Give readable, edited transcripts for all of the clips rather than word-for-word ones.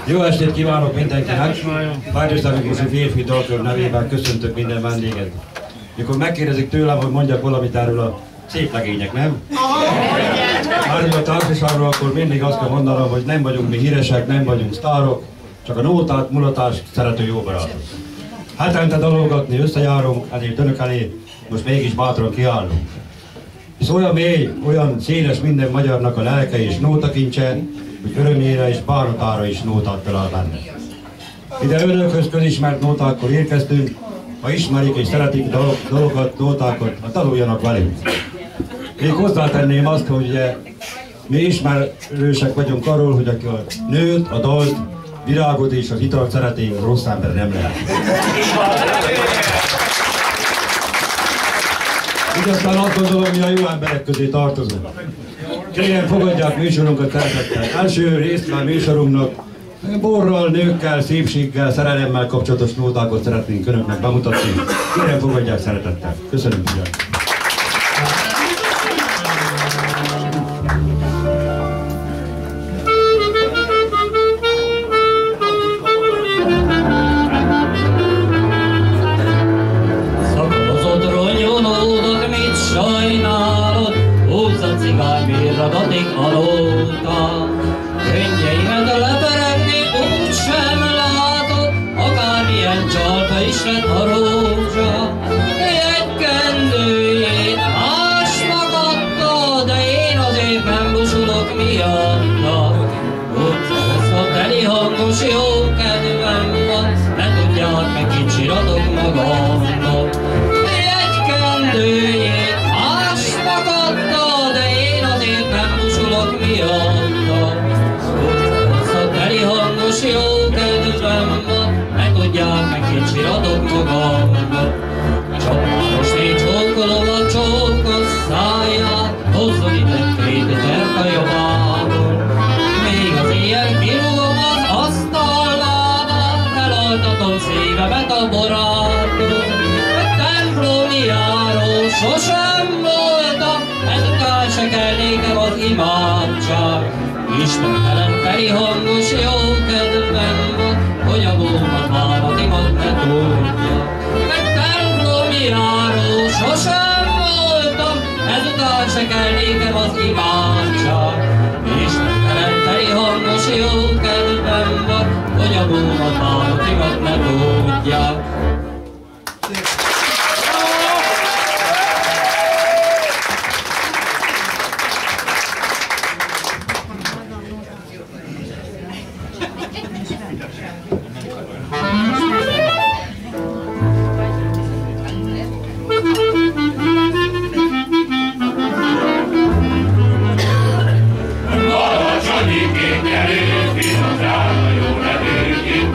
Jó estét kívánok mindenkinek! Vágyostámikoszi férfi dalkör nevében köszöntök minden vendéget. Mikor megkérdezik tőlem, hogy mondjak valamit erről a szép legények, nem? Már a társaságról, akkor mindig azt kell mondanom, hogy nem vagyunk mi híresek, nem vagyunk sztárok, csak a nótát, mulatást szerető jó barátok. Hetente dalogatni összejárunk, ezért önök elé most mégis bátran kiállunk. És olyan mély, olyan széles minden magyarnak a lelke és nótakincse, hogy örömére és bánatára is nótát talál benne. Ide önökhöz közismert nótákkal érkeztünk, ha ismerik és szeretik dalokat, nótákat, ha tanuljanak velünk. Még hozzátenném azt, hogy mi ismerősek vagyunk arról, hogy aki a nőt, a dalt, virágot és az italt szereti, rossz ember nem lehet. Így aztán azt gondolom, hogy a jó emberek közé tartozunk. Kérem, fogadják műsorunkat szeretettel. Első részben műsorunknak borral, nőkkel, szépséggel, szerelemmel kapcsolatos nótákat szeretnénk önöknek bemutatni. Kérem, fogadják szeretettel. Köszönöm figyelmet. Adatik alóta, könnyeimet leperegni úgy sem látod, akármilyen csalta is lett a rózsa. Egy kendőjét másnak adta, de én azért nem busulok miatta. Utcán a teli hangos jó kedvem van, ne tudják meg kicsiratok magamnak. Egy kendőjét másnak adta, de én azért nem busulok miatta. Szóval teli hangos jó kedvem van, ne tudják meg kicsiratok magamnak. Csapáros négy csókolom a csókos száját, hozzon itt egy krétitert a jobbából. Még az éjjel kirúgom az asztalládat, elaltatom szívemet a borától. Templomi járó sosem voltam, ezután se kell nékem az imádság. Ismertelen teli hangos jó kedvem van, hogy a gómat bánatimat ne tudja. Meg templomi járó sosem voltam, ezután se kell nékem az imádság. Ismertelen teli hangos jó kedvem van, hogy a gómat bánatimat ne tudják. Itt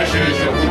Esős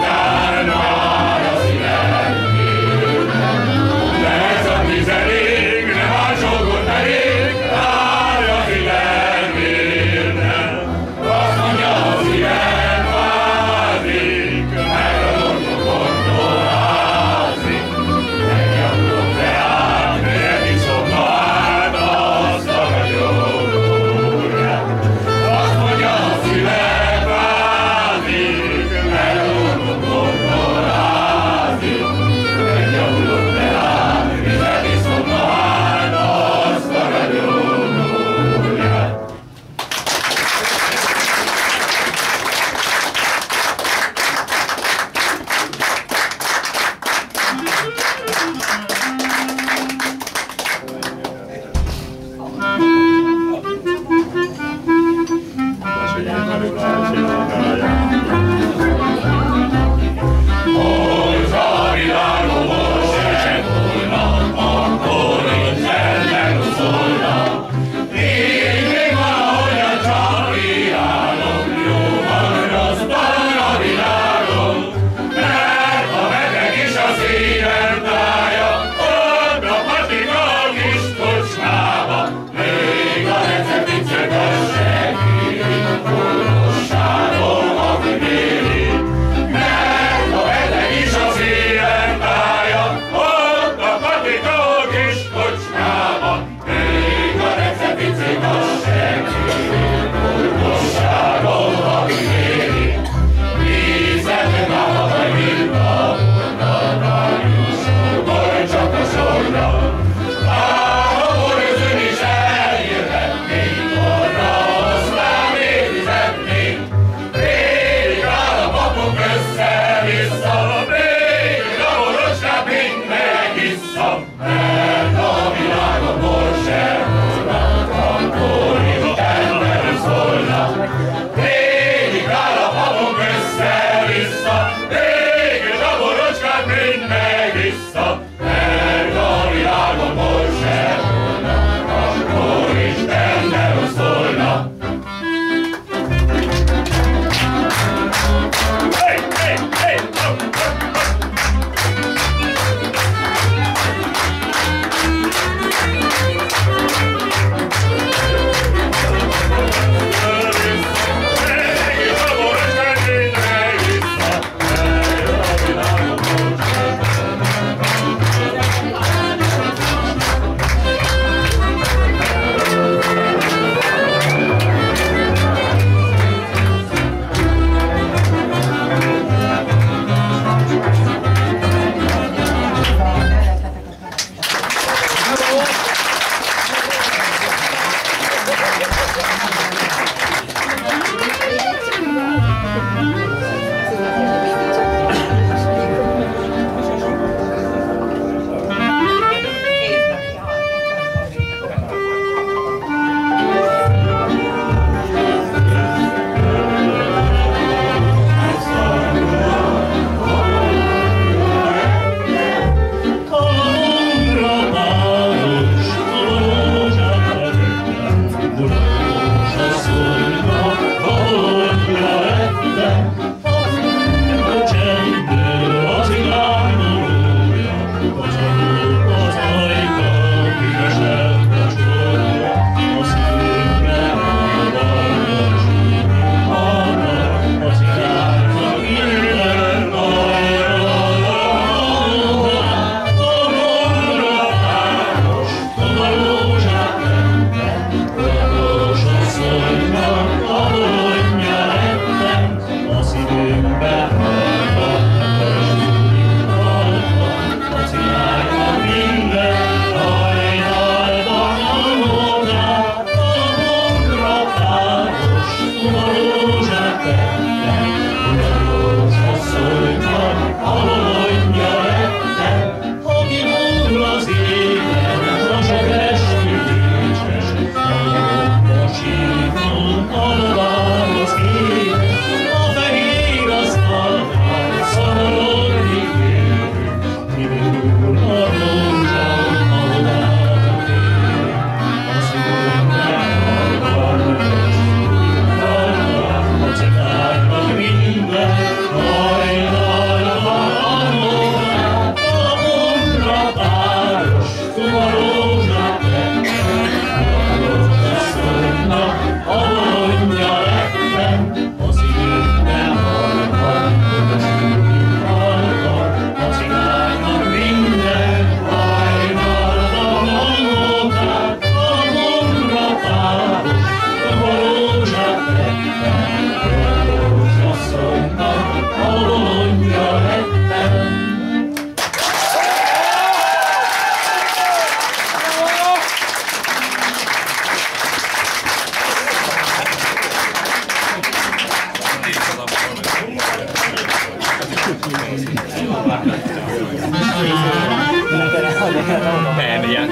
ilyen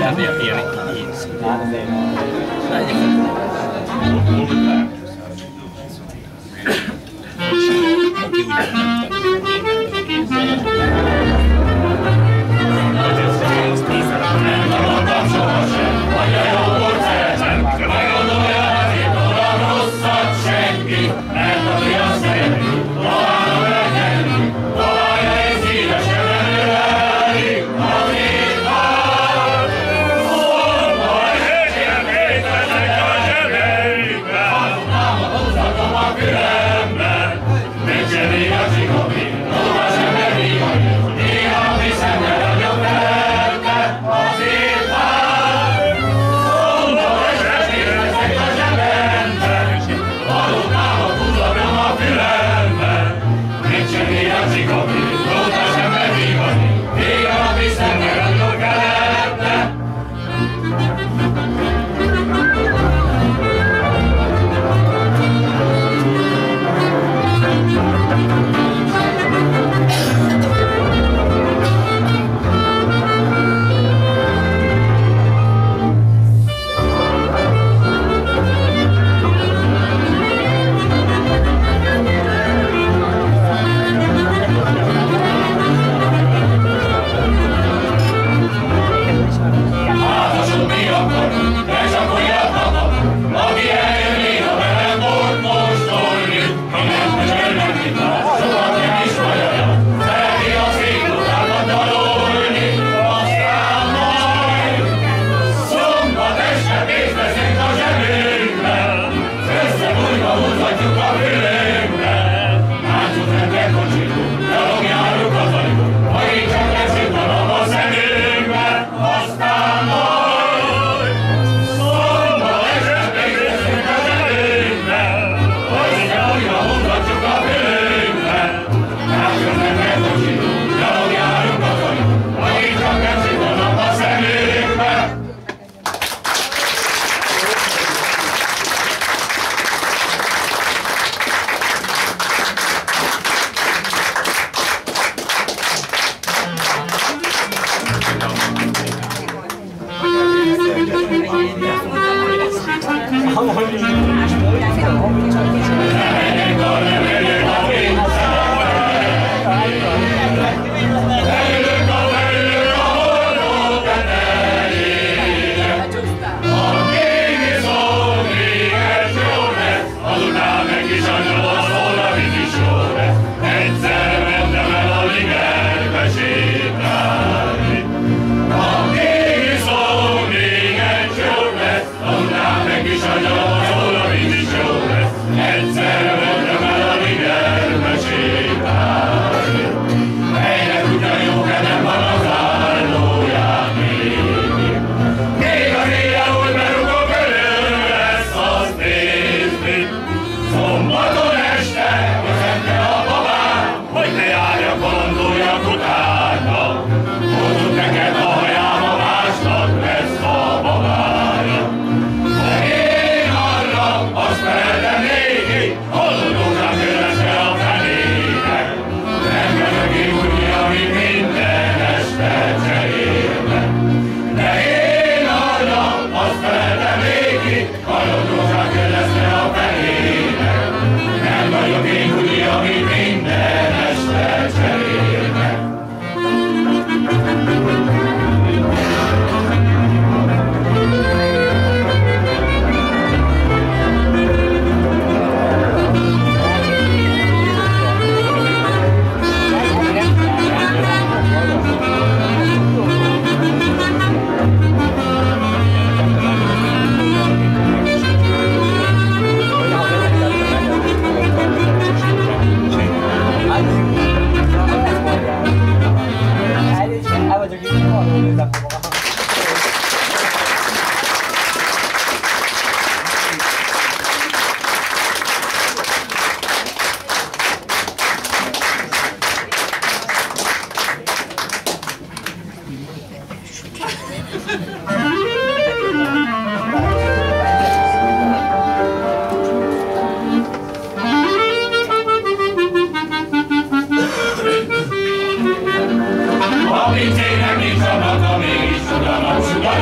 Tényleg nincs a maga, mégis tudatos,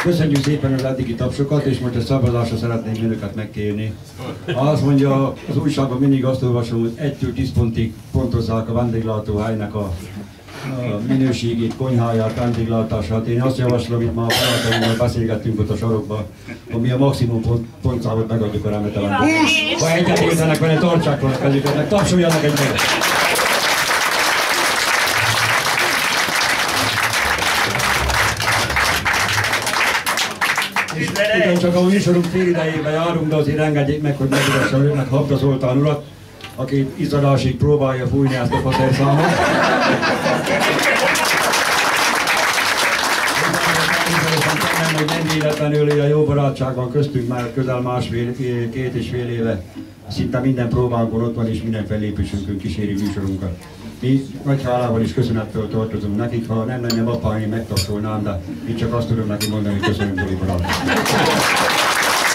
Köszönjük szépen az eddigi tapsokat, és most a szavazásra szeretném önöket megkérni. Azt mondja, az újságban mindig azt olvasom, hogy 1-től 10 pontig pontozzák a vendéglátóhelynek a minőségét, konyháját, vendéglátását. Én azt javaslom, itt ma a barátaimmal beszélgettünk ott a sarokban, hogy mi a maximum pontszámot megadjuk a remetelennek. Ha egyet értenek vele, tartsák volna kezüket, tapsoljanak egyet! Igen, csak a műsorunk fél idejében járunk, de azért engedjék meg, hogy megüssem önnek Habda Zoltán urat, aki izzadásig próbálja fújni ezt a faszerszámot. Nem véletlenül a jó barátságban köztünk már közel két és fél éve. Szinte minden próbánkon ott van, és minden fellépésünkön kíséri műsorunkat. Mi nagy hálával és köszönettel tartozunk nekik, ha nem lenne apám, én megtapsolnám, de én csak azt tudom neki mondani, hogy köszönöm, Zoli barát.